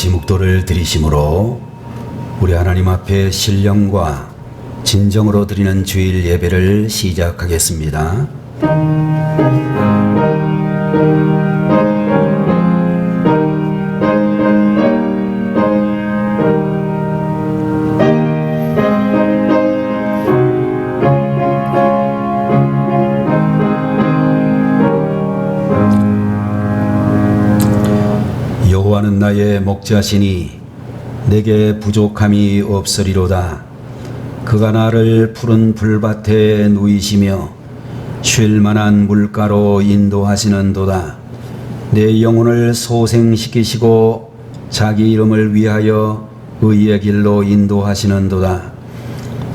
같이 묵도를 드리심으로 우리 하나님 앞에 신령과 진정으로 드리는 주일 예배를 시작하겠습니다. 여호와는 나의 목자시니 내게 부족함이 없으리로다. 그가 나를 푸른 풀밭에 누이시며 쉴 만한 물가로 인도하시는도다. 내 영혼을 소생시키시고 자기 이름을 위하여 의의 길로 인도하시는도다.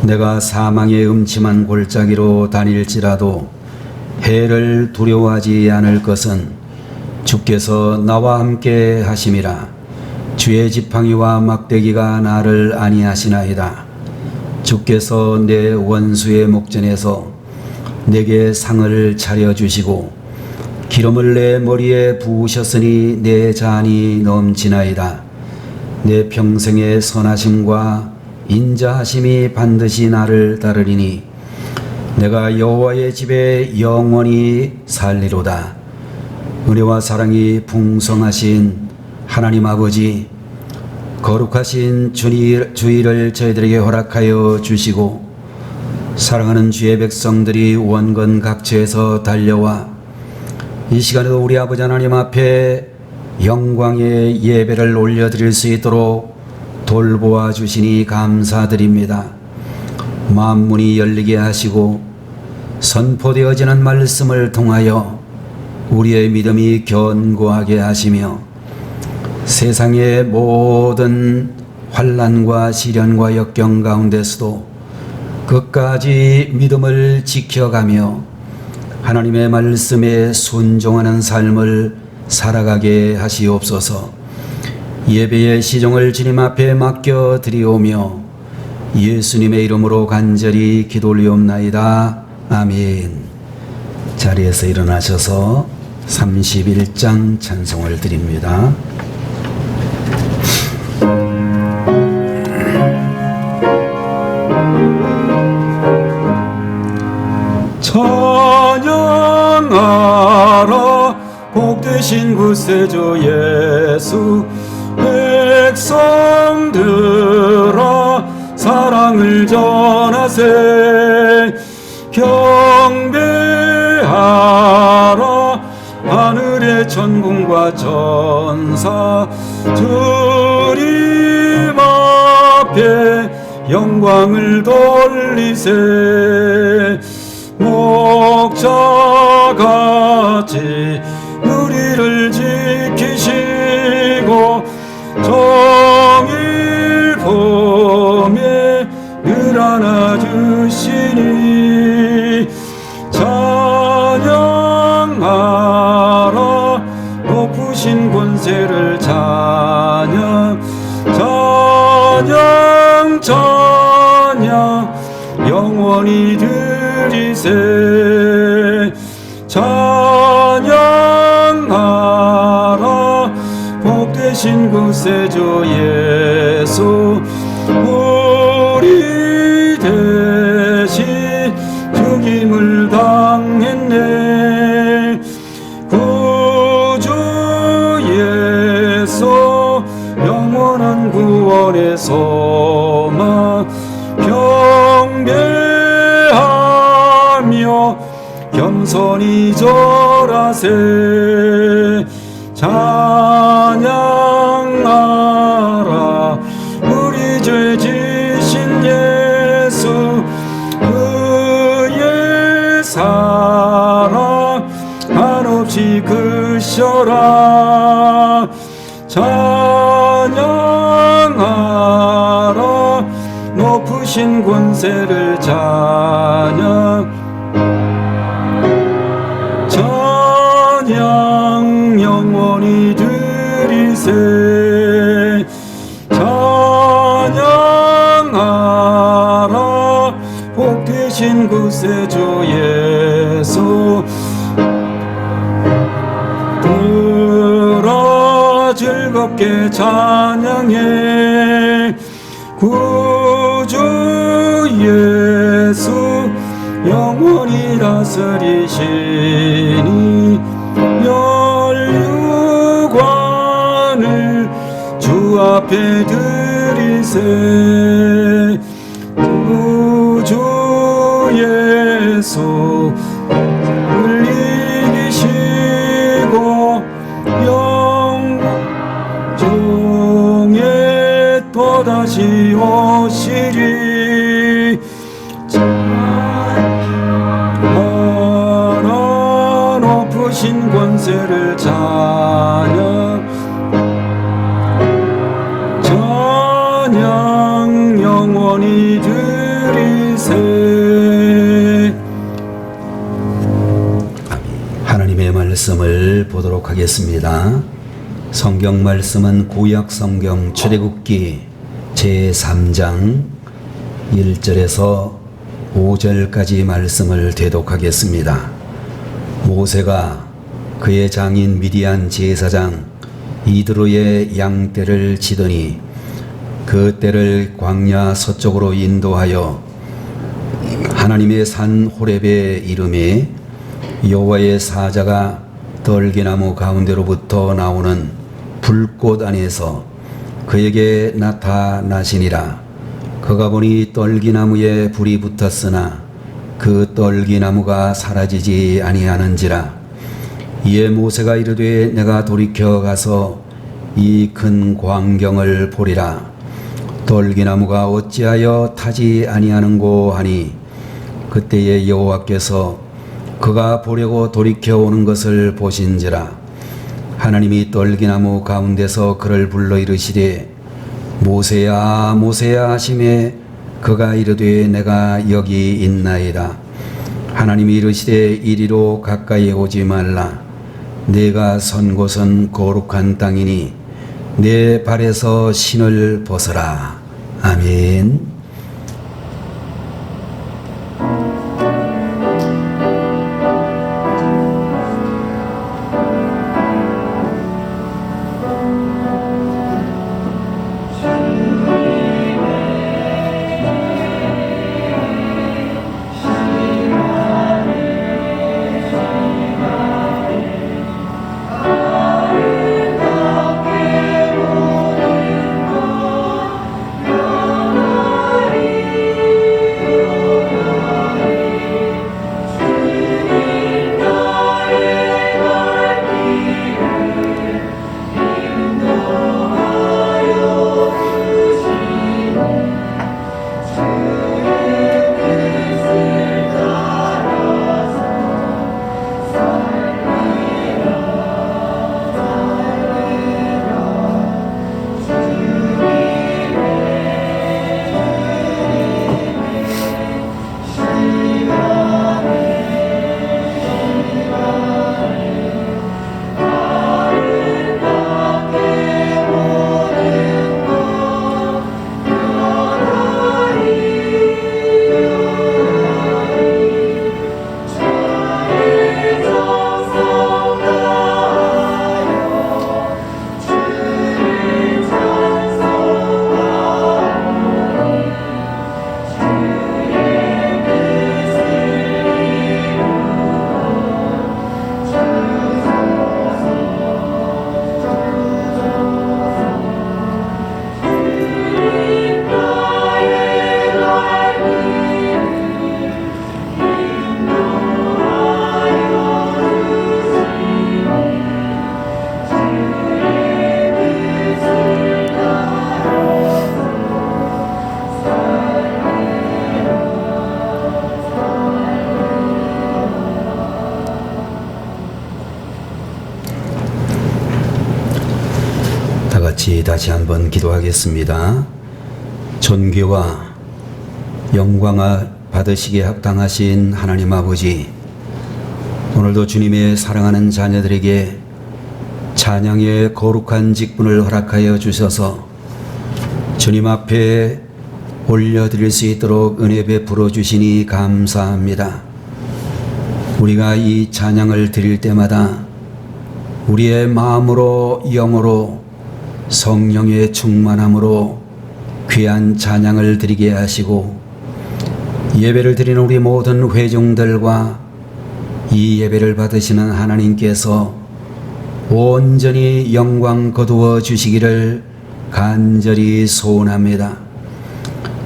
내가 사망의 음침한 골짜기로 다닐지라도 해를 두려워하지 않을 것은 주께서 나와 함께 하심이라. 주의 지팡이와 막대기가 나를 안위하시나이다. 주께서 내 원수의 목전에서 내게 상을 차려주시고 기름을 내 머리에 부으셨으니 내 잔이 넘치나이다. 내 평생의 선하심과 인자하심이 반드시 나를 따르리니 내가 여호와의 집에 영원히 살리로다. 은혜와 사랑이 풍성하신 하나님 아버지, 거룩하신 주일을 저희들에게 허락하여 주시고 사랑하는 주의 백성들이 원건 각처에서 달려와 이 시간에도 우리 아버지 하나님 앞에 영광의 예배를 올려드릴 수 있도록 돌보아 주시니 감사드립니다. 만문이 열리게 하시고 선포되어지는 말씀을 통하여 우리의 믿음이 견고하게 하시며 세상의 모든 환난과 시련과 역경 가운데서도 끝까지 믿음을 지켜가며 하나님의 말씀에 순종하는 삶을 살아가게 하시옵소서. 예배의 시종을 주님 앞에 맡겨드리오며 예수님의 이름으로 간절히 기도 올리옵나이다. 아멘. 자리에서 일어나셔서 31장 찬송을 드립니다. 찬양하라 복되신 구세주 예수. 백성들아 사랑을 전하세. 경배하라 하늘의 천군과 천사. 주님 앞에 영광을 돌리세. 목자같이 우리를 지키시고 정일 품에 늘 안아주시니 찬양하라 높으신 권세를. 찬양 찬양 찬양 영원히 드리세. 찬양하라 복되신 구세주 예수. 우리 대신 죽임을 당했네. 구주 예수 영원한 구원의 소망. 경배하며 겸손히 절하세. 찬양하라 우리 죄 지신 예수. 그의 사랑 한없이 크셔라. 찬양하라 높으신 권세를. 찬양 찬양 영원히 드리세. 찬양하라 복되신 구세주 예수. 들어 즐거운 즐겁게 찬양해. 구주 예수 영원히 다스리시니 면류관을 주 앞에 드리세. 구주 예수 을 이기시고 영종에 또다시 오시리. 하나 높으신 권세를 찬양 영원히 드리세. 하나님의 말씀을 보도록 하겠습니다. 성경 말씀은 구약 성경 출애굽기 제3장 1절에서 5절까지 말씀을 대독하겠습니다. 모세가 그의 장인 미디안 제사장 이드로의 양떼를 치더니 그 떼를 광야 서쪽으로 인도하여 하나님의 산 호렙에 이르매 여호와의 사자가 떨기나무 가운데로부터 나오는 불꽃 안에서 그에게 나타나시니라. 그가 보니 떨기나무에 불이 붙었으나 그 떨기나무가 사라지지 아니하는지라. 이에 모세가 이르되 내가 돌이켜 가서 이 큰 광경을 보리라. 떨기나무가 어찌하여 타지 아니하는고 하니 그때에 여호와께서 그가 보려고 돌이켜 오는 것을 보신지라. 하나님이 떨기나무 가운데서 그를 불러 이르시되 모세야 모세야 하시매 그가 이르되 내가 여기 있나이다. 하나님이 이르시되 이리로 가까이 오지 말라. 내가 선 곳은 거룩한 땅이니 내 발에서 신을 벗어라. 아멘. 같이 다시 한번 기도하겠습니다. 존귀와 영광을 받으시기에 합당하신 하나님 아버지, 오늘도 주님의 사랑하는 자녀들에게 찬양의 거룩한 직분을 허락하여 주셔서 주님 앞에 올려드릴 수 있도록 은혜 베풀어 주시니 감사합니다. 우리가 이 찬양을 드릴 때마다 우리의 마음으로 영으로 성령의 충만함으로 귀한 찬양을 드리게 하시고 예배를 드리는 우리 모든 회중들과 이 예배를 받으시는 하나님께서 온전히 영광 거두어 주시기를 간절히 소원합니다.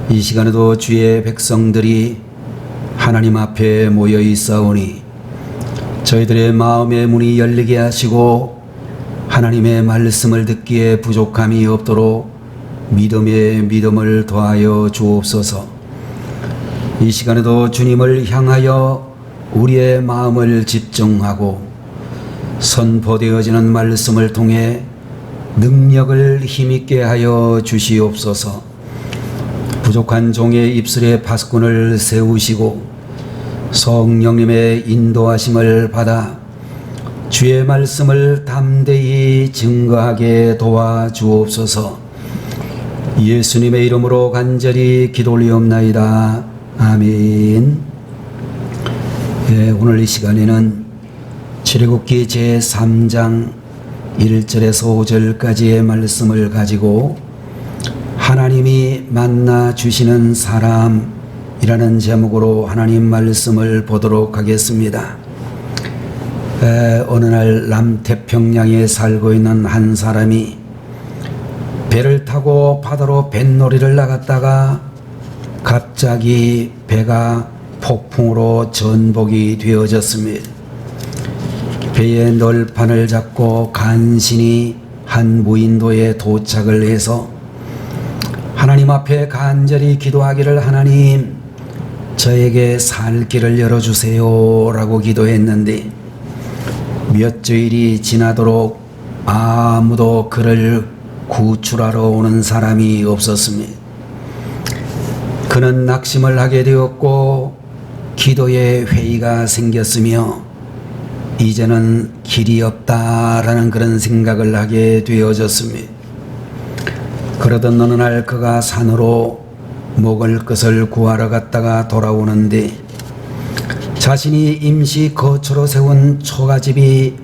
이 시간에도 주의 백성들이 하나님 앞에 모여 있사오니 저희들의 마음의 문이 열리게 하시고 하나님의 말씀을 듣기에 부족함이 없도록 믿음에 믿음을 더하여 주옵소서. 이 시간에도 주님을 향하여 우리의 마음을 집중하고 선포되어지는 말씀을 통해 능력을 힘있게 하여 주시옵소서. 부족한 종의 입술에 파수꾼을 세우시고 성령님의 인도하심을 받아 주의 말씀을 담대히 증거하게 도와주옵소서. 예수님의 이름으로 간절히 기도 올리옵나이다. 아멘. 오늘 이 시간에는 출애굽기 제3장 1절에서 5절까지의 말씀을 가지고 하나님이 만나 주시는 사람이라는 제목으로 하나님 말씀을 보도록 하겠습니다. 어느 날 남태평양에 살고 있는 한 사람이 배를 타고 바다로 뱃놀이를 나갔다가 갑자기 배가 폭풍으로 전복이 되어졌습니다. 배의 널판을 잡고 간신히 한 무인도에 도착을 해서 하나님 앞에 간절히 기도하기를 하나님 저에게 살 길을 열어주세요 라고 기도했는데 몇 주일이 지나도록 아무도 그를 구출하러 오는 사람이 없었습니다. 그는 낙심을 하게 되었고 기도에 회의가 생겼으며 이제는 길이 없다라는 그런 생각을 하게 되어졌습니다. 그러던 어느 날 그가 산으로 먹을 것을 구하러 갔다가 돌아오는데 자신이 임시 거처로 세운 초가집이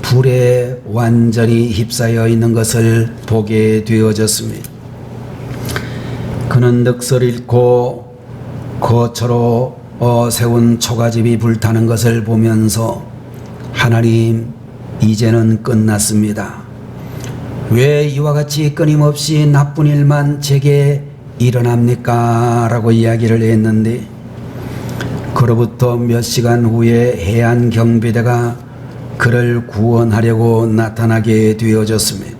불에 완전히 휩싸여 있는 것을 보게 되어졌습니다. 그는 넋을 잃고 거처로 세운 초가집이 불타는 것을 보면서 하나님 이제는 끝났습니다. 왜 이와 같이 끊임없이 나쁜 일만 제게 일어납니까? 라고 이야기를 했는데 그로부터 몇 시간 후에 해안 경비대가 그를 구원하려고 나타나게 되어졌습니다.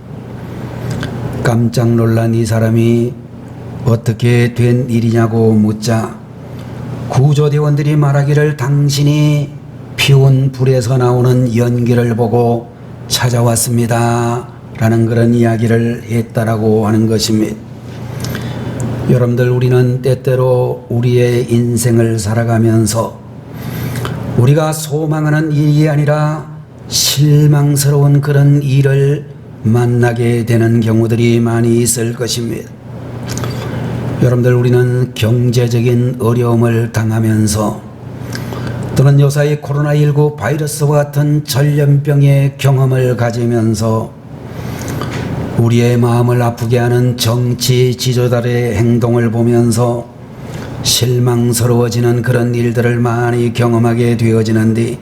깜짝 놀란 이 사람이 어떻게 된 일이냐고 묻자 구조대원들이 말하기를 당신이 피운 불에서 나오는 연기를 보고 찾아왔습니다 라는 그런 이야기를 했다라고 하는 것입니다. 여러분들 우리는 때때로 우리의 인생을 살아가면서 우리가 소망하는 일이 아니라 실망스러운 그런 일을 만나게 되는 경우들이 많이 있을 것입니다. 여러분들 우리는 경제적인 어려움을 당하면서 또는 요사이 코로나19 바이러스와 같은 전염병의 경험을 가지면서 우리의 마음을 아프게 하는 정치 지도자들의 행동을 보면서 실망스러워지는 그런 일들을 많이 경험하게 되어지는데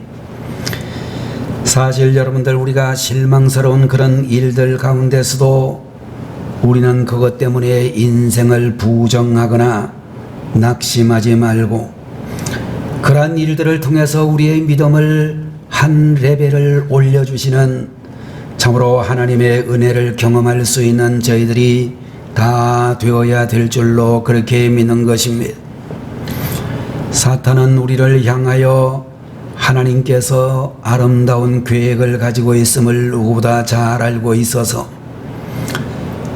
사실 여러분들 우리가 실망스러운 그런 일들 가운데서도 우리는 그것 때문에 인생을 부정하거나 낙심하지 말고 그러한 일들을 통해서 우리의 믿음을 한 레벨을 올려주시는 참으로 하나님의 은혜를 경험할 수 있는 저희들이 다 되어야 될 줄로 그렇게 믿는 것입니다. 사탄은 우리를 향하여 하나님께서 아름다운 계획을 가지고 있음을 누구보다 잘 알고 있어서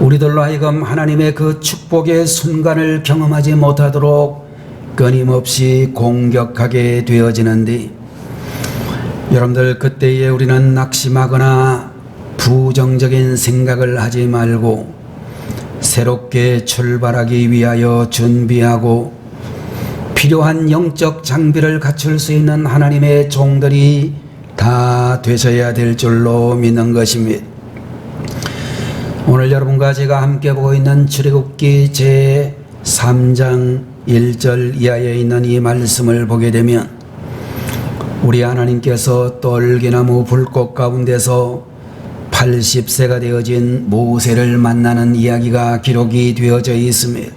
우리들로 하여금 하나님의 그 축복의 순간을 경험하지 못하도록 끊임없이 공격하게 되어지는데 여러분들 그때에 우리는 낙심하거나 부정적인 생각을 하지 말고 새롭게 출발하기 위하여 준비하고 필요한 영적 장비를 갖출 수 있는 하나님의 종들이 다 되셔야 될 줄로 믿는 것입니다. 오늘 여러분과 제가 함께 보고 있는 출애굽기 제 3장 1절 이하에 있는 이 말씀을 보게 되면 우리 하나님께서 떨기나무 불꽃 가운데서 80세가 되어진 모세를 만나는 이야기가 기록이 되어져 있습니다.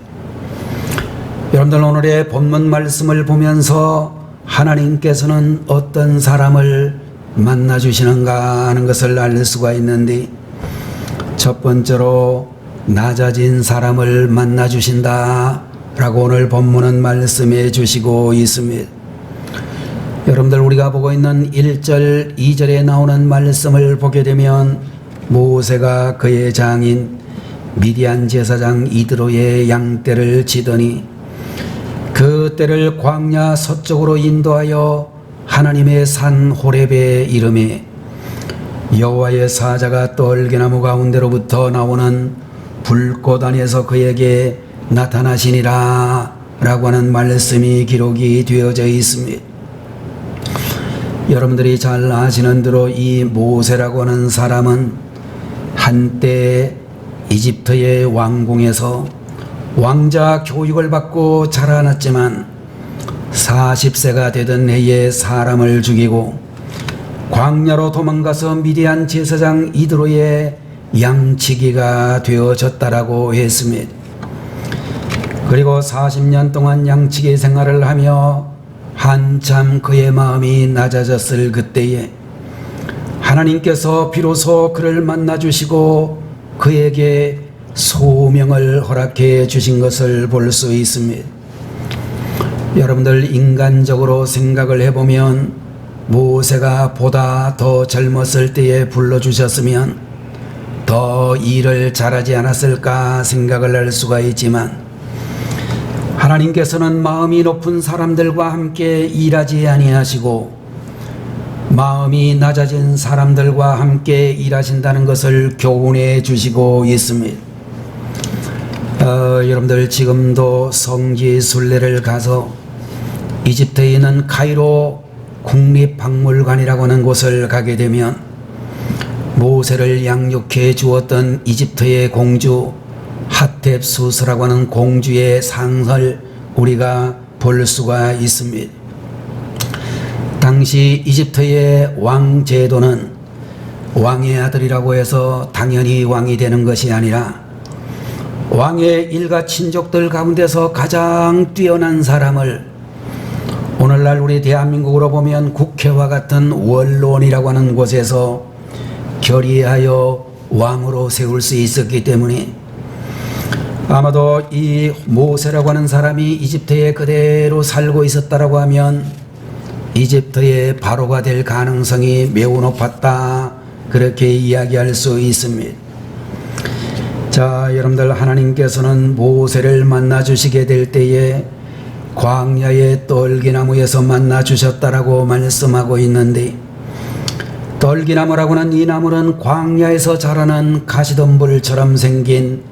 여러분들 오늘의 본문 말씀을 보면서 하나님께서는 어떤 사람을 만나 주시는가 하는 것을 알 수가 있는데, 첫 번째로 낮아진 사람을 만나 주신다 라고 오늘 본문은 말씀해 주시고 있습니다. 여러분들 우리가 보고 있는 1절 2절에 나오는 말씀을 보게 되면 모세가 그의 장인 미디안 제사장 이드로의 양떼를 치더니 그 떼를 광야 서쪽으로 인도하여 하나님의 산 호렙에 이르매 여호와의 사자가 떨기나무 가운데로부터 나오는 불꽃 안에서 그에게 나타나시니라 라고 하는 말씀이 기록이 되어져 있습니다. 여러분들이 잘 아시는 대로 이 모세라고 하는 사람은 한때 이집트의 왕궁에서 왕자 교육을 받고 자라났지만 40세가 되던 해에 사람을 죽이고 광야로 도망가서 미디안 제사장 이드로의 양치기가 되어졌다라고 했습니다. 그리고 40년 동안 양치기 생활을 하며 한참 그의 마음이 낮아졌을 그때에 하나님께서 비로소 그를 만나 주시고 그에게 소명을 허락해 주신 것을 볼 수 있습니다. 여러분들 인간적으로 생각을 해보면 모세가 보다 더 젊었을 때에 불러주셨으면 더 일을 잘하지 않았을까 생각을 할 수가 있지만, 하나님께서는 마음이 높은 사람들과 함께 일하지 아니하시고 마음이 낮아진 사람들과 함께 일하신다는 것을 교훈해 주시고 있습니다. 여러분들 지금도 성지 순례를 가서 이집트에 있는 카이로 국립박물관이라고 하는 곳을 가게 되면 모세를 양육해 주었던 이집트의 공주 하텝수스라고 하는 공주의 상을 우리가 볼 수가 있습니다. 당시 이집트의 왕 제도는 왕의 아들이라고 해서 당연히 왕이 되는 것이 아니라 왕의 일가 친족들 가운데서 가장 뛰어난 사람을, 오늘날 우리 대한민국으로 보면 국회와 같은 원로원이라고 하는 곳에서 결의하여 왕으로 세울 수 있었기 때문에 아마도 이 모세라고 하는 사람이 이집트에 그대로 살고 있었다라고 하면 이집트의 바로가 될 가능성이 매우 높았다, 그렇게 이야기할 수 있습니다. 자, 여러분들 하나님께서는 모세를 만나 주시게 될 때에 광야의 떨기나무에서 만나 주셨다라고 말씀하고 있는데, 떨기나무라고는 이 나무는 광야에서 자라는 가시덤불처럼 생긴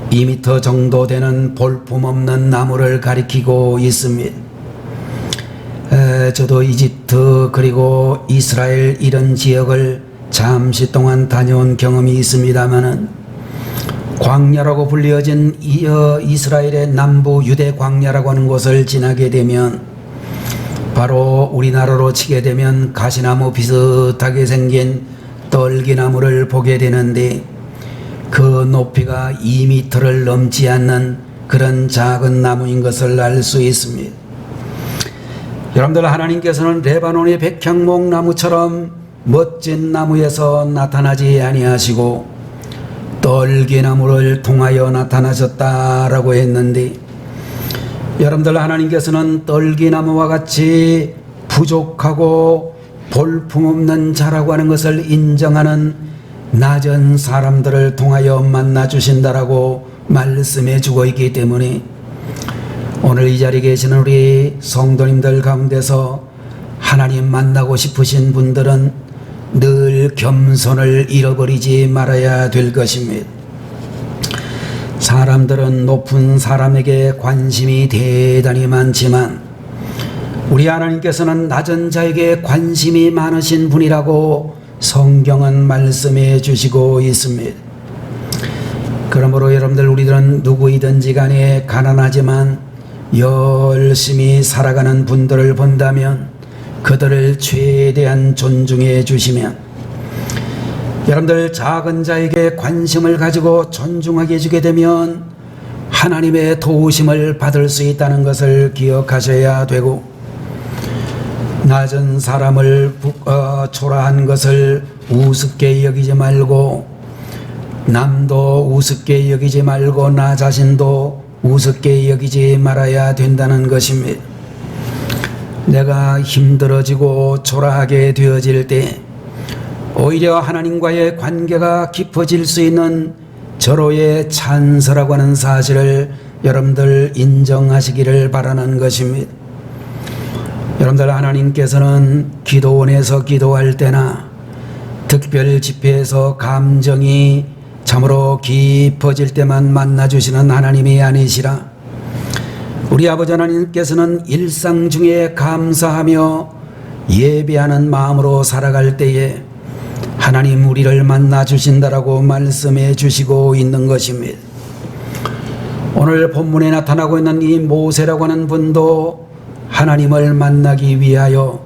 2m 정도 되는 볼품없는 나무를 가리키고 있습니다. 저도 이집트 그리고 이스라엘 이런 지역을 잠시 동안 다녀온 경험이 있습니다마는 광야라고 불리어진 이스라엘의 남부 유대 광야라고 하는 곳을 지나게 되면 바로 우리나라로 치게 되면 가시나무 비슷하게 생긴 떨기나무를 보게 되는데, 그 높이가 2m를 넘지 않는 그런 작은 나무인 것을 알 수 있습니다. 여러분들 하나님께서는 레바논의 백향목 나무처럼 멋진 나무에서 나타나지 아니하시고 떨기나무를 통하여 나타나셨다라고 했는데, 여러분들 하나님께서는 떨기나무와 같이 부족하고 볼품없는 자라고 하는 것을 인정하는 낮은 사람들을 통하여 만나 주신다라고 말씀해 주고 있기 때문에 오늘 이 자리에 계시는 우리 성도님들 가운데서 하나님 만나고 싶으신 분들은 늘 겸손을 잃어버리지 말아야 될 것입니다. 사람들은 높은 사람에게 관심이 대단히 많지만 우리 하나님께서는 낮은 자에게 관심이 많으신 분이라고 성경은 말씀해 주시고 있습니다. 그러므로 여러분들, 우리들은 누구이든지 간에 가난하지만 열심히 살아가는 분들을 본다면 그들을 최대한 존중해 주시며, 여러분들 작은 자에게 관심을 가지고 존중하게 해주게 되면 하나님의 도우심을 받을 수 있다는 것을 기억하셔야 되고, 낮은 사람을 초라한 것을 우습게 여기지 말고, 남도 우습게 여기지 말고 나 자신도 우습게 여기지 말아야 된다는 것입니다. 내가 힘들어지고 초라하게 되어질 때 오히려 하나님과의 관계가 깊어질 수 있는 절호의 찬스라고 하는 사실을 여러분들 인정하시기를 바라는 것입니다. 여러분들, 하나님께서는 기도원에서 기도할 때나 특별 집회에서 감정이 참으로 깊어질 때만 만나주시는 하나님이 아니시라. 우리 아버지 하나님께서는 일상 중에 감사하며 예배하는 마음으로 살아갈 때에 하나님 우리를 만나주신다라고 말씀해 주시고 있는 것입니다. 오늘 본문에 나타나고 있는 이 모세라고 하는 분도 하나님을 만나기 위하여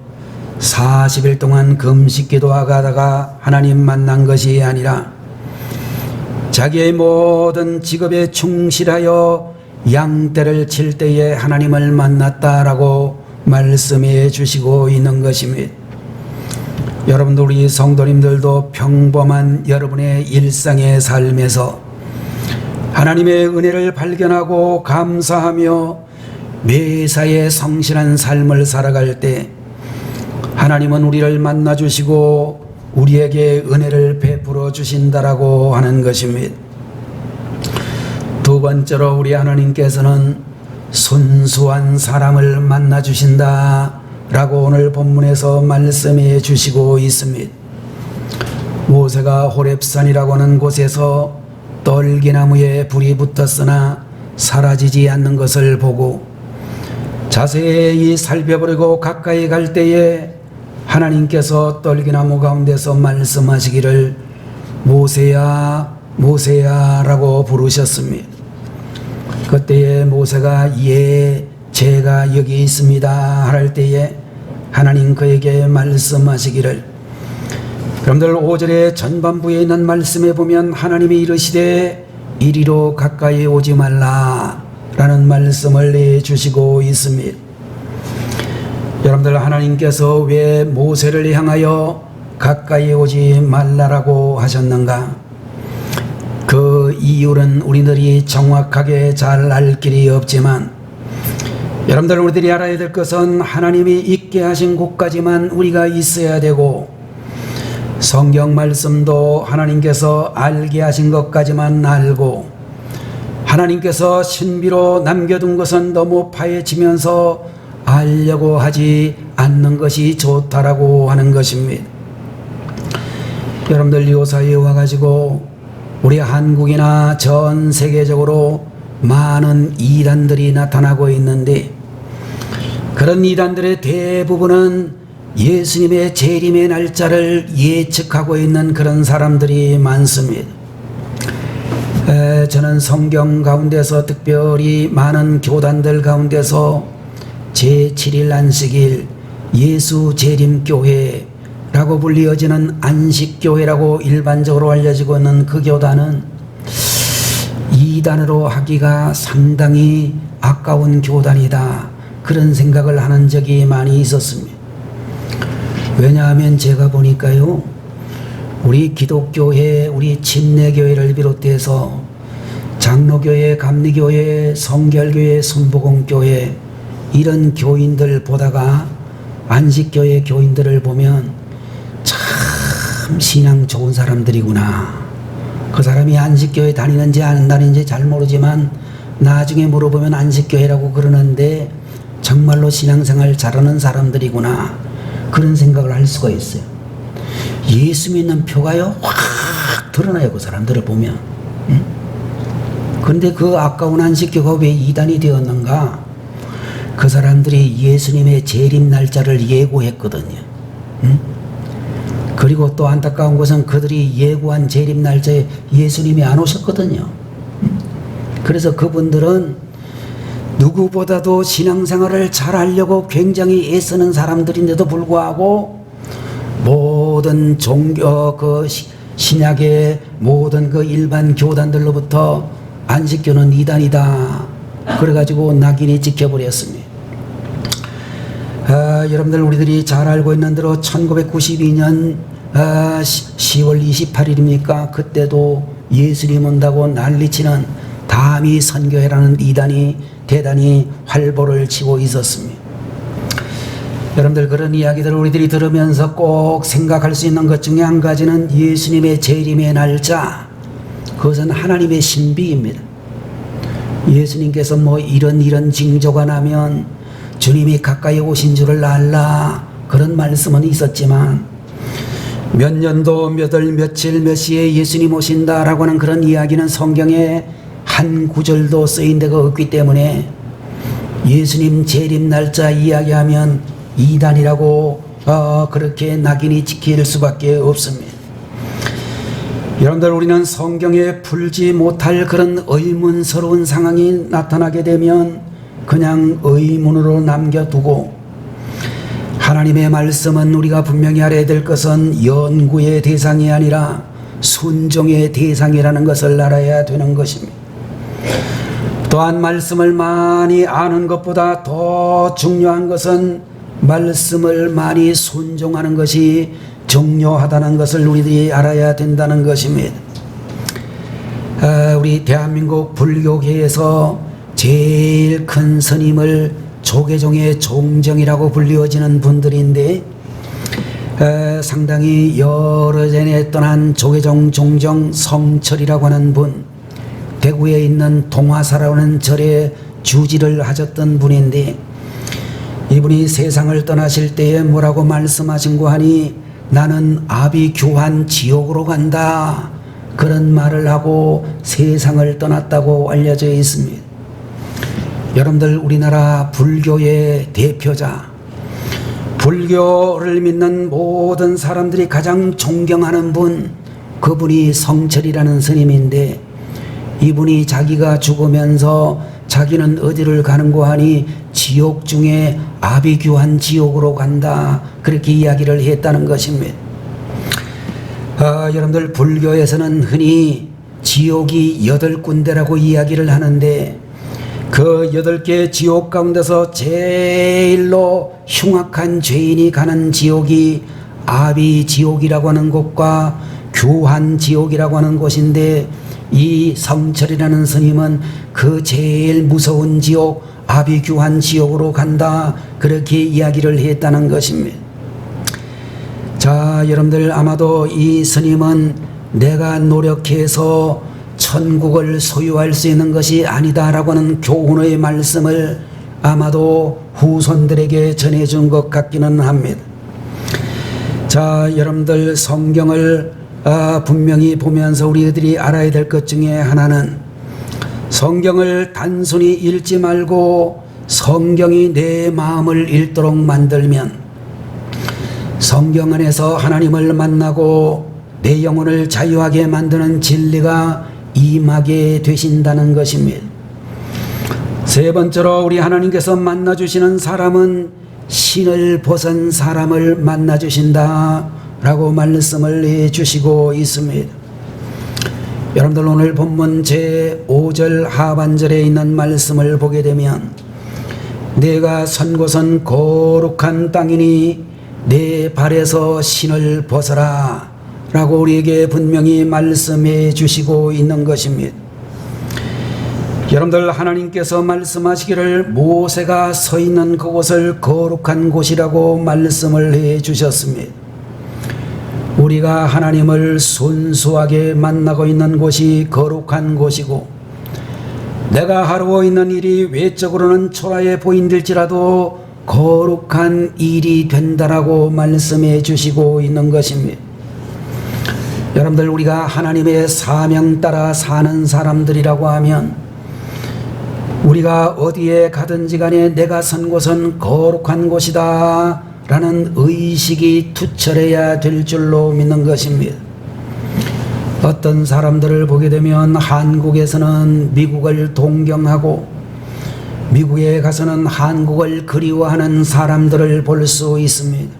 40일 동안 금식 기도하다가 하나님 만난 것이 아니라 자기의 모든 직업에 충실하여 양떼를 칠 때에 하나님을 만났다라고 말씀해 주시고 있는 것입니다. 여러분들, 우리 성도님들도 평범한 여러분의 일상의 삶에서 하나님의 은혜를 발견하고 감사하며 매사에 성실한 삶을 살아갈 때 하나님은 우리를 만나주시고 우리에게 은혜를 베풀어 주신다라고 하는 것입니다. 두 번째로, 우리 하나님께서는 순수한 사람을 만나주신다 라고 오늘 본문에서 말씀해 주시고 있습니다. 모세가 호렙산이라고 하는 곳에서 떨기나무에 불이 붙었으나 사라지지 않는 것을 보고 자세히 살펴보려고 가까이 갈 때에 하나님께서 떨기나무 가운데서 말씀하시기를 모세야 모세야 라고 부르셨습니다. 그때에 모세가 예 제가 여기 있습니다 할 때에 하나님 그에게 말씀하시기를, 여러분들 5절의 전반부에 있는 말씀에 보면 하나님이 이르시되 이리로 가까이 오지 말라 라는 말씀을 내주시고 있습니다. 여러분들, 하나님께서 왜 모세를 향하여 가까이 오지 말라라고 하셨는가? 그 이유는 우리들이 정확하게 잘 알 길이 없지만, 여러분들, 우리들이 알아야 될 것은 하나님이 있게 하신 곳까지만 우리가 있어야 되고, 성경 말씀도 하나님께서 알게 하신 것까지만 알고, 하나님께서 신비로 남겨둔 것은 너무 파헤치면서 알려고 하지 않는 것이 좋다라고 하는 것입니다. 여러분들, 요사이에 와가지고 우리 한국이나 전 세계적으로 많은 이단들이 나타나고 있는데, 그런 이단들의 대부분은 예수님의 재림의 날짜를 예측하고 있는 그런 사람들이 많습니다. 저는 성경 가운데서 특별히 많은 교단들 가운데서 제7일 안식일 예수 재림교회라고 불리어지는 안식교회라고 일반적으로 알려지고 있는 그 교단은 이단으로 하기가 상당히 아까운 교단이다, 그런 생각을 하는 적이 많이 있었습니다. 왜냐하면 제가 보니까요, 우리 기독교회, 우리 침례교회를 비롯해서 장로교회, 감리교회, 성결교회, 순복음교회 이런 교인들 보다가 안식교회 교인들을 보면 참 신앙 좋은 사람들이구나. 그 사람이 안식교회 다니는지 안 다니는지 잘 모르지만 나중에 물어보면 안식교회라고 그러는데 정말로 신앙생활 잘하는 사람들이구나, 그런 생각을 할 수가 있어요. 예수 믿는 표가요 확 드러나요, 그 사람들을 보면. 그런데 그 아까운 안식교가 왜 이단이 되었는가? 그 사람들이 예수님의 재림 날짜를 예고했거든요. 그리고 또 안타까운 것은 그들이 예고한 재림 날짜에 예수님이 안 오셨거든요. 그래서 그분들은 누구보다도 신앙생활을 잘하려고 굉장히 애쓰는 사람들인데도 불구하고 모든 신약의 모든 그 일반 교단들로부터 안식교는 이단이다 그래가지고 낙인이 찍혀버렸습니다. 여러분들 우리들이 잘 알고 있는 대로 1992년 10월 28일입니까? 그때도 예수님 온다고 난리치는 다미 선교회라는 이단이 대단히 활보를 치고 있었습니다. 여러분들 그런 이야기들을 우리들이 들으면서 꼭 생각할 수 있는 것 중에 한 가지는 예수님의 재림의 날짜, 그것은 하나님의 신비입니다. 예수님께서 뭐 이런 징조가 나면 주님이 가까이 오신 줄을 알라 그런 말씀은 있었지만 몇 년도 몇 월 며칠 몇 시에 예수님 오신다라고 하는 그런 이야기는 성경에 한 구절도 쓰인 데가 없기 때문에 예수님 재림 날짜 이야기하면 이단이라고 그렇게 낙인이 찍힐 수밖에 없습니다. 여러분들 우리는 성경에 풀지 못할 그런 의문스러운 상황이 나타나게 되면 그냥 의문으로 남겨두고 하나님의 말씀은 우리가 분명히 알아야 될 것은 연구의 대상이 아니라 순종의 대상이라는 것을 알아야 되는 것입니다. 또한 말씀을 많이 아는 것보다 더 중요한 것은 말씀을 많이 순종하는 것이 중요하다는 것을 우리들이 알아야 된다는 것입니다. 우리 대한민국 불교계에서 제일 큰 스님을 조계종의 종정이라고 불리워지는 분들인데 상당히 여러 전에 떠난 조계종 종정 성철이라고 하는 분, 대구에 있는 동화사라는 절에 주지를 하셨던 분인데 이분이 세상을 떠나실 때에 뭐라고 말씀하신고 하니 나는 아비규환 지옥으로 간다 그런 말을 하고 세상을 떠났다고 알려져 있습니다. 여러분들 우리나라 불교의 대표자, 불교를 믿는 모든 사람들이 가장 존경하는 분, 그분이 성철이라는 스님인데 이분이 자기가 죽으면서 자기는 어디를 가는고 하니 지옥 중에 아비규환 지옥으로 간다 그렇게 이야기를 했다는 것입니다. 여러분들 불교에서는 흔히 지옥이 8군데라고 이야기를 하는데 그 8개 지옥 가운데서 제일로 흉악한 죄인이 가는 지옥이 아비지옥이라고 하는 곳과 규환지옥이라고 하는 곳인데 이 성철이라는 스님은 그 제일 무서운 지옥 아비규환 지옥으로 간다 그렇게 이야기를 했다는 것입니다. 자, 여러분들 아마도 이 스님은 내가 노력해서 천국을 소유할 수 있는 것이 아니다라고 하는 교훈의 말씀을 아마도 후손들에게 전해준 것 같기는 합니다. 자, 여러분들 성경을 분명히 보면서 우리들이 알아야 될 것 중에 하나는 성경을 단순히 읽지 말고 성경이 내 마음을 읽도록 만들면 성경 안에서 하나님을 만나고 내 영혼을 자유하게 만드는 진리가 임하게 되신다는 것입니다. 세 번째로 우리 하나님께서 만나주시는 사람은 신을 벗은 사람을 만나주신다 라고 말씀을 해주시고 있습니다. 여러분들 오늘 본문 제5절 하반절에 있는 말씀을 보게 되면 내가 선 곳은 거룩한 땅이니 내 발에서 신을 벗어라 라고 우리에게 분명히 말씀해 주시고 있는 것입니다. 여러분들 하나님께서 말씀하시기를 모세가 서 있는 그곳을 거룩한 곳이라고 말씀을 해 주셨습니다. 우리가 하나님을 순수하게 만나고 있는 곳이 거룩한 곳이고 내가 하루고 있는 일이 외적으로는 초라해 보인들지라도 거룩한 일이 된다라고 말씀해 주시고 있는 것입니다. 여러분들 우리가 하나님의 사명 따라 사는 사람들이라고 하면 우리가 어디에 가든지 간에 내가 선 곳은 거룩한 곳이다 라는 의식이 투철해야 될 줄로 믿는 것입니다. 어떤 사람들을 보게 되면 한국에서는 미국을 동경하고 미국에 가서는 한국을 그리워하는 사람들을 볼 수 있습니다.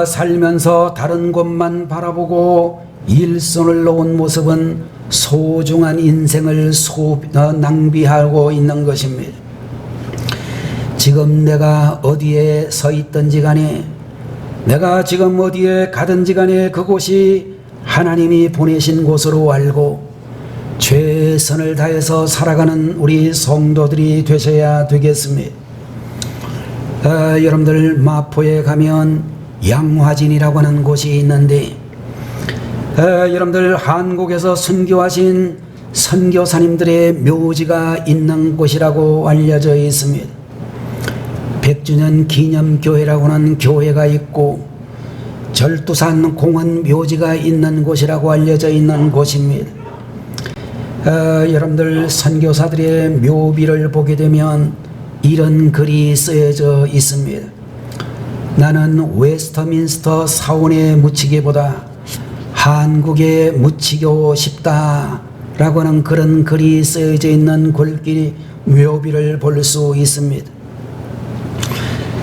살면서 다른 곳만 바라보고 일손을 놓은 모습은 소중한 인생을 낭비하고 있는 것입니다. 지금 내가 어디에 서 있든지 간에, 내가 지금 어디에 가든지 간에 그곳이 하나님이 보내신 곳으로 알고 최선을 다해서 살아가는 우리 성도들이 되셔야 되겠습니다. 여러분들 마포에 가면 양화진이라고 하는 곳이 있는데, 여러분들 한국에서 선교하신 선교사님들의 묘지가 있는 곳이라고 알려져 있습니다. 100주년 기념교회라고 하는 교회가 있고 절두산 공원 묘지가 있는 곳이라고 알려져 있는 곳입니다. 여러분들 선교사들의 묘비를 보게 되면 이런 글이 쓰여져 있습니다. 나는 웨스터민스터 사원에 묻히기보다 한국에 묻히고 싶다 라고 하는 그런 글이 쓰여져 있는 골길 묘비를 볼 수 있습니다.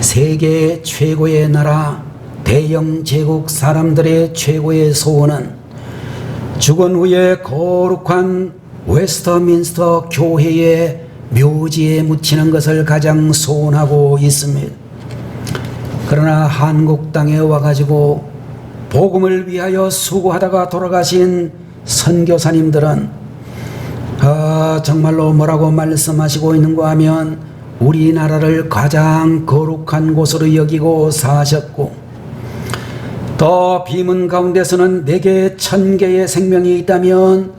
세계 최고의 나라 대영 제국 사람들의 최고의 소원은 죽은 후에 거룩한 웨스터민스터 교회의 묘지에 묻히는 것을 가장 소원하고 있습니다. 그러나 한국 땅에 와가지고 복음을 위하여 수고하다가 돌아가신 선교사님들은 정말로 뭐라고 말씀하시고 있는가 하면 우리나라를 가장 거룩한 곳으로 여기고 사셨고, 또 비문 가운데서는 내게 1000개의 생명이 있다면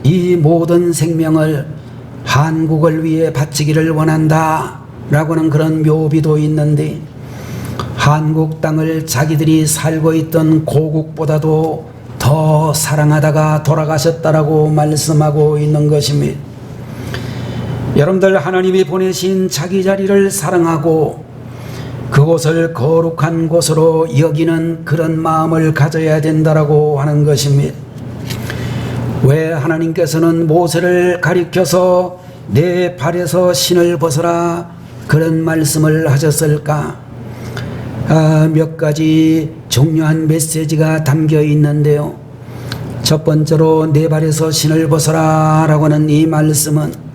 이 모든 생명을 한국을 위해 바치기를 원한다 라고 하는 그런 묘비도 있는데, 한국 땅을 자기들이 살고 있던 고국보다도 더 사랑하다가 돌아가셨다라고 말씀하고 있는 것입니다. 여러분들 하나님이 보내신 자기 자리를 사랑하고 그곳을 거룩한 곳으로 여기는 그런 마음을 가져야 된다라고 하는 것입니다. 왜 하나님께서는 모세를 가리켜서 내 발에서 신을 벗어라 그런 말씀을 하셨을까? 몇 가지 중요한 메시지가 담겨 있는데요. 첫 번째로 내 발에서 신을 벗어라 라고 하는 이 말씀은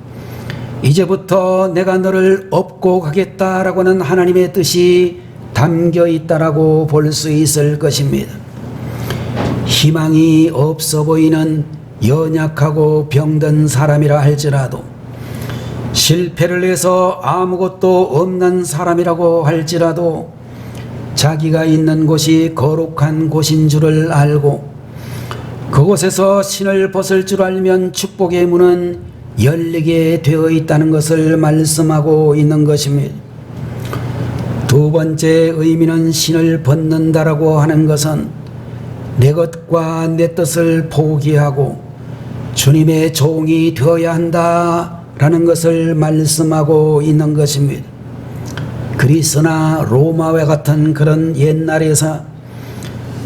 이제부터 내가 너를 업고 가겠다라고 하는 하나님의 뜻이 담겨 있다라고 볼 수 있을 것입니다. 희망이 없어 보이는 연약하고 병든 사람이라 할지라도, 실패를 해서 아무것도 없는 사람이라고 할지라도 자기가 있는 곳이 거룩한 곳인 줄을 알고 그곳에서 신을 벗을 줄 알면 축복의 문은 열리게 되어 있다는 것을 말씀하고 있는 것입니다. 두 번째 의미는 신을 벗는다라고 하는 것은 내 것과 내 뜻을 포기하고 주님의 종이 되어야 한다라는 것을 말씀하고 있는 것입니다. 그리스나 로마와 같은 그런 옛날에서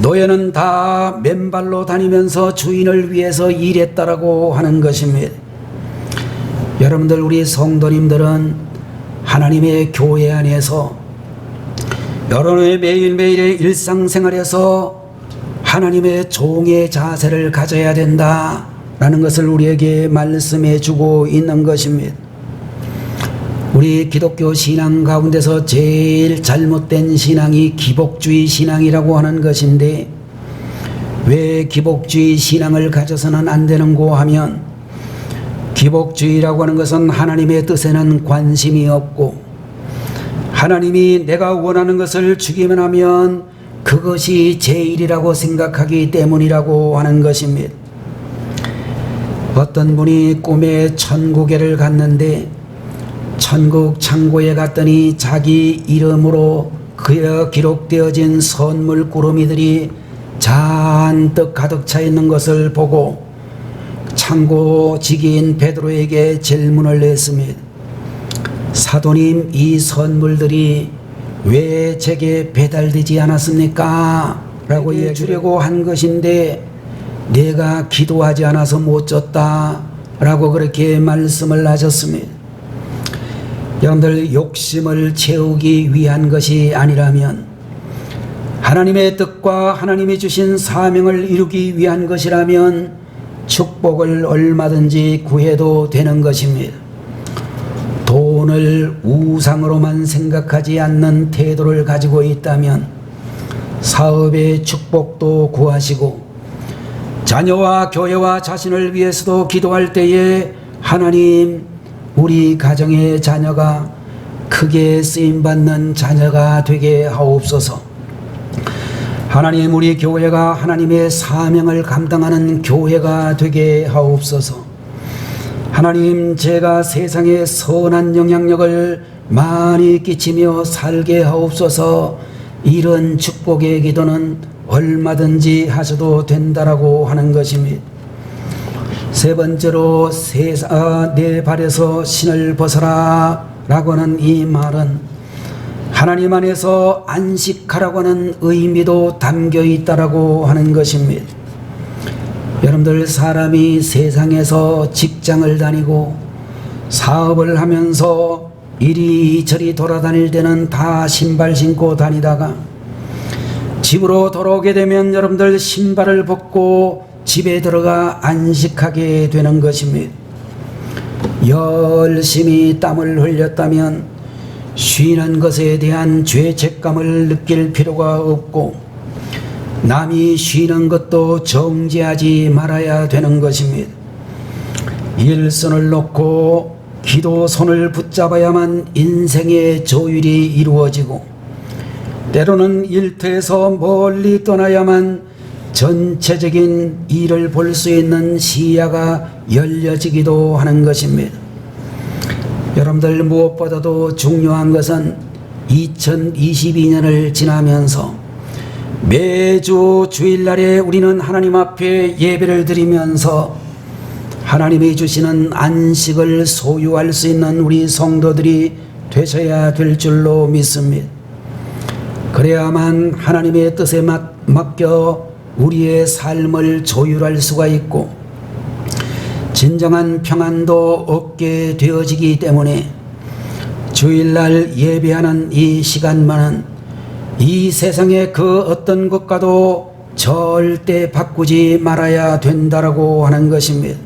노예는 다 맨발로 다니면서 주인을 위해서 일했다라고 하는 것입니다. 여러분들 우리 성도님들은 하나님의 교회 안에서 여러분의 매일매일의 일상생활에서 하나님의 종의 자세를 가져야 된다라는 것을 우리에게 말씀해 주고 있는 것입니다. 우리 기독교 신앙 가운데서 제일 잘못된 신앙이 기복주의 신앙이라고 하는 것인데, 왜 기복주의 신앙을 가져서는 안 되는고 하면, 기복주의라고 하는 것은 하나님의 뜻에는 관심이 없고 하나님이 내가 원하는 것을 주기만 하면 그것이 제일이라고 생각하기 때문이라고 하는 것입니다. 어떤 분이 꿈에 천국에를 갔는데 천국 창고에 갔더니 자기 이름으로 기록되어진 선물 꾸러미들이 잔뜩 가득 차 있는 것을 보고 창고 지기인 베드로에게 질문을 했습니다. 사도님, 이 선물들이 왜 제게 배달되지 않았습니까? 라고 얘기하려고 한 것인데 내가 기도하지 않아서 못 졌다 라고 그렇게 말씀을 하셨습니다. 여러분들, 욕심을 채우기 위한 것이 아니라면, 하나님의 뜻과 하나님이 주신 사명을 이루기 위한 것이라면 축복을 얼마든지 구해도 되는 것입니다. 돈을 우상으로만 생각하지 않는 태도를 가지고 있다면 사업의 축복도 구하시고, 자녀와 교회와 자신을 위해서도 기도할 때에 하나님, 우리 가정의 자녀가 크게 쓰임받는 자녀가 되게 하옵소서. 하나님, 우리 교회가 하나님의 사명을 감당하는 교회가 되게 하옵소서. 하나님, 제가 세상에 선한 영향력을 많이 끼치며 살게 하옵소서. 이런 축복의 기도는 얼마든지 하셔도 된다라고 하는 것입니다. 세 번째로, 내 발에서 신을 벗어라 라고 하는 이 말은 하나님 안에서 안식하라고 하는 의미도 담겨 있다라고 하는 것입니다. 여러분들, 사람이 세상에서 직장을 다니고 사업을 하면서 이리저리 돌아다닐 때는 다 신발 신고 다니다가 집으로 돌아오게 되면 여러분들 신발을 벗고 집에 들어가 안식하게 되는 것입니다. 열심히 땀을 흘렸다면 쉬는 것에 대한 죄책감을 느낄 필요가 없고, 남이 쉬는 것도 정죄하지 말아야 되는 것입니다. 일손을 놓고 기도 손을 붙잡아야만 인생의 조율이 이루어지고, 때로는 일터에서 멀리 떠나야만 전체적인 일을 볼 수 있는 시야가 열려지기도 하는 것입니다. 여러분들, 무엇보다도 중요한 것은 2022년을 지나면서 매주 주일날에 우리는 하나님 앞에 예배를 드리면서 하나님이 주시는 안식을 소유할 수 있는 우리 성도들이 되셔야 될 줄로 믿습니다. 그래야만 하나님의 뜻에 맡겨 우리의 삶을 조율할 수가 있고 진정한 평안도 얻게 되어지기 때문에 주일날 예배하는 이 시간만은 이 세상의 그 어떤 것과도 절대 바꾸지 말아야 된다라고 하는 것입니다.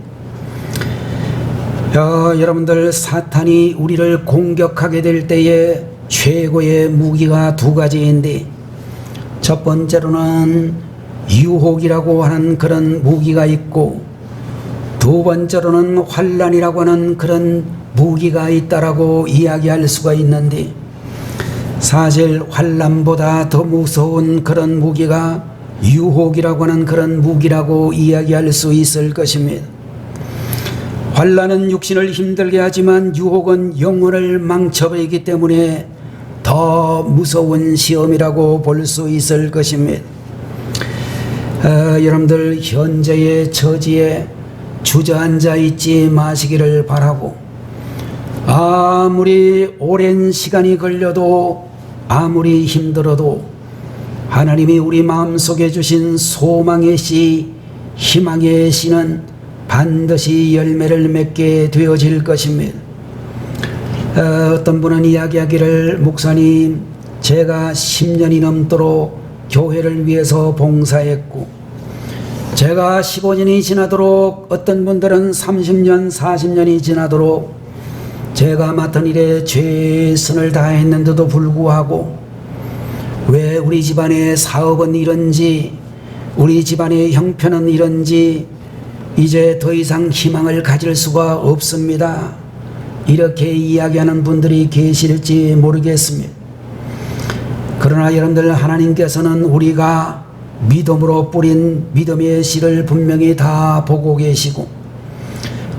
여러분들, 사탄이 우리를 공격하게 될 때에 최고의 무기가 두 가지인데, 첫 번째로는 유혹이라고 하는 그런 무기가 있고, 두 번째로는 환난이라고 하는 그런 무기가 있다라고 이야기할 수가 있는데, 사실 환난보다 더 무서운 그런 무기가 유혹이라고 하는 그런 무기라고 이야기할 수 있을 것입니다. 환난은 육신을 힘들게 하지만 유혹은 영혼을 망쳐버리기 때문에 더 무서운 시험이라고 볼 수 있을 것입니다. 여러분들, 현재의 처지에 주저앉아 있지 마시기를 바라고, 아무리 오랜 시간이 걸려도 아무리 힘들어도 하나님이 우리 마음속에 주신 소망의 씨, 희망의 씨는 반드시 열매를 맺게 되어질 것입니다. 어떤 분은 이야기하기를, 목사님, 제가 10년이 넘도록 교회를 위해서 봉사했고, 제가 15년이 지나도록, 어떤 분들은 30년, 40년이 지나도록 제가 맡은 일에 최선을 다했는데도 불구하고 왜 우리 집안의 사업은 이런지, 우리 집안의 형편은 이런지 이제 더 이상 희망을 가질 수가 없습니다, 이렇게 이야기하는 분들이 계실지 모르겠습니다. 그러나 여러분들, 하나님께서는 우리가 믿음으로 뿌린 믿음의 씨를 분명히 다 보고 계시고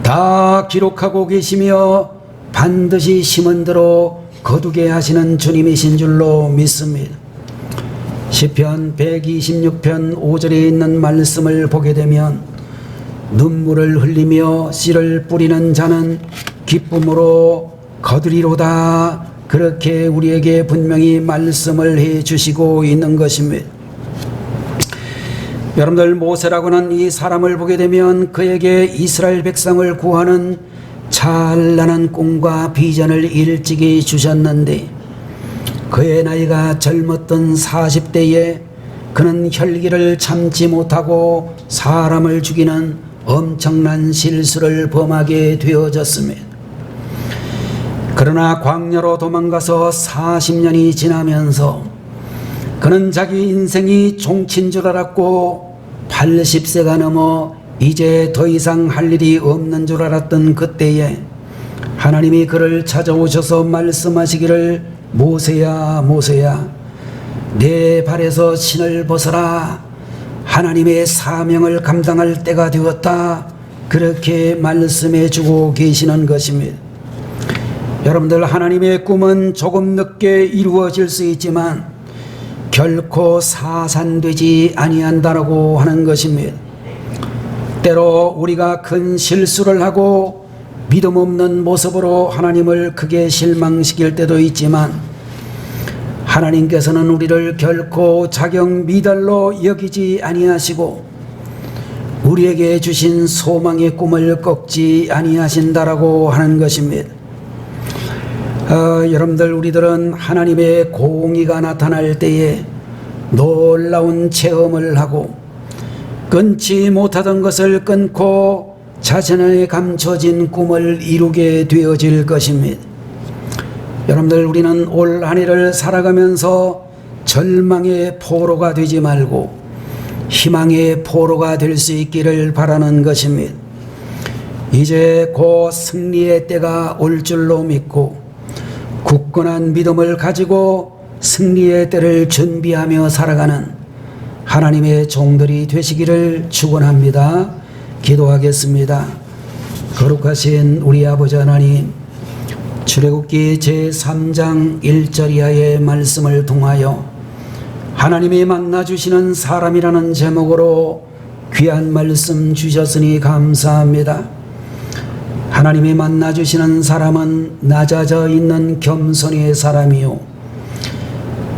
다 기록하고 계시며 반드시 심은 대로 거두게 하시는 주님이신 줄로 믿습니다. 시편 126편 5절에 있는 말씀을 보게 되면, 눈물을 흘리며 씨를 뿌리는 자는 기쁨으로 거두리로다, 그렇게 우리에게 분명히 말씀을 해 주시고 있는 것입니다. 여러분들, 모세라고는 이 사람을 보게 되면 그에게 이스라엘 백성을 구하는 찬란한 꿈과 비전을 일찍이 주셨는데, 그의 나이가 젊었던 40대에 그는 혈기를 참지 못하고 사람을 죽이는 엄청난 실수를 범하게 되어졌습니다. 그러나 광야로 도망가서 40년이 지나면서 그는 자기 인생이 종친 줄 알았고 80세가 넘어 이제 더 이상 할 일이 없는 줄 알았던 그때에 하나님이 그를 찾아오셔서 말씀하시기를, 모세야, 모세야, 내 발에서 신을 벗어라. 하나님의 사명을 감당할 때가 되었다. 그렇게 말씀해 주고 계시는 것입니다. 여러분들, 하나님의 꿈은 조금 늦게 이루어질 수 있지만 결코 사산되지 아니한다라고 하는 것입니다. 때로 우리가 큰 실수를 하고 믿음 없는 모습으로 하나님을 크게 실망시킬 때도 있지만, 하나님께서는 우리를 결코 자격 미달로 여기지 아니하시고 우리에게 주신 소망의 꿈을 꺾지 아니하신다라고 하는 것입니다. 여러분들, 우리들은 하나님의 공의가 나타날 때에 놀라운 체험을 하고 끊지 못하던 것을 끊고 자신의 감춰진 꿈을 이루게 되어질 것입니다. 여러분들, 우리는 올 한 해를 살아가면서 절망의 포로가 되지 말고 희망의 포로가 될 수 있기를 바라는 것입니다. 이제 곧 승리의 때가 올 줄로 믿고 굳건한 믿음을 가지고 승리의 때를 준비하며 살아가는 하나님의 종들이 되시기를 축원합니다. 기도하겠습니다. 거룩하신 우리 아버지 하나님, 출애굽기 제3장 1절 이하의 말씀을 통하여 하나님이 만나주시는 사람이라는 제목으로 귀한 말씀 주셨으니 감사합니다. 하나님이 만나주시는 사람은 낮아져 있는 겸손의 사람이요,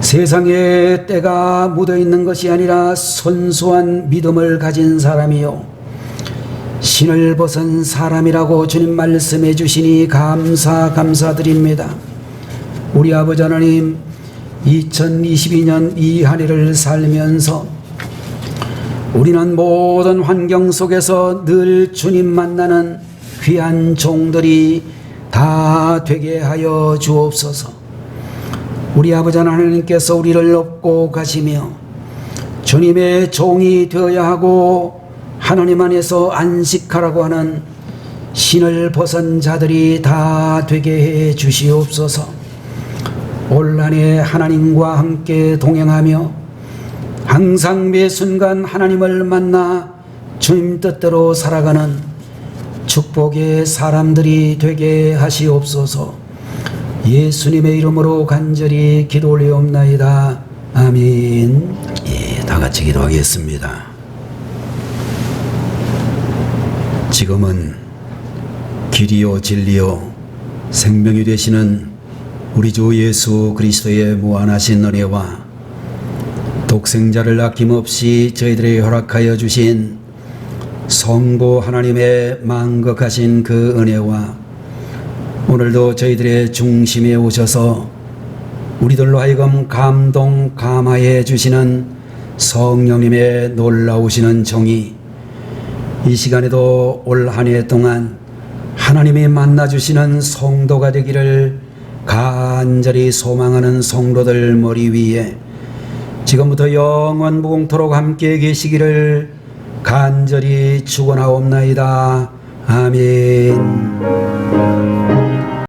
세상에 때가 묻어있는 것이 아니라 순수한 믿음을 가진 사람이요, 신을 벗은 사람이라고 주님 말씀해 주시니 감사드립니다. 우리 아버지 하나님, 2022년 이 한 해를 살면서 우리는 모든 환경 속에서 늘 주님 만나는 귀한 종들이 다 되게 하여 주옵소서. 우리 아버지 하나님께서 우리를 업고 가시며 주님의 종이 되어야 하고 하나님 안에서 안식하라고 하는 신을 벗은 자들이 다 되게 해 주시옵소서. 올 한 해 하나님과 함께 동행하며 항상 매 순간 하나님을 만나 주님 뜻대로 살아가는 축복의 사람들이 되게 하시옵소서. 예수님의 이름으로 간절히 기도 올리옵나이다. 아멘. 다 같이 기도하겠습니다. 지금은 길이요 진리요 생명이 되시는 우리 주 예수 그리스도의 무한하신 은혜와 독생자를 아낌없이 저희들에게 허락하여 주신 성부 하나님의 만극하신 그 은혜와 오늘도 저희들의 중심에 오셔서 우리들로 하여금 감동 감화해 주시는 성령님의 놀라우시는 정의, 이 시간에도 올 한 해 동안 하나님이 만나주시는 성도가 되기를 간절히 소망하는 성도들 머리 위에 지금부터 영원 무궁토록 함께 계시기를 간절히 축원하옵나이다. 아멘.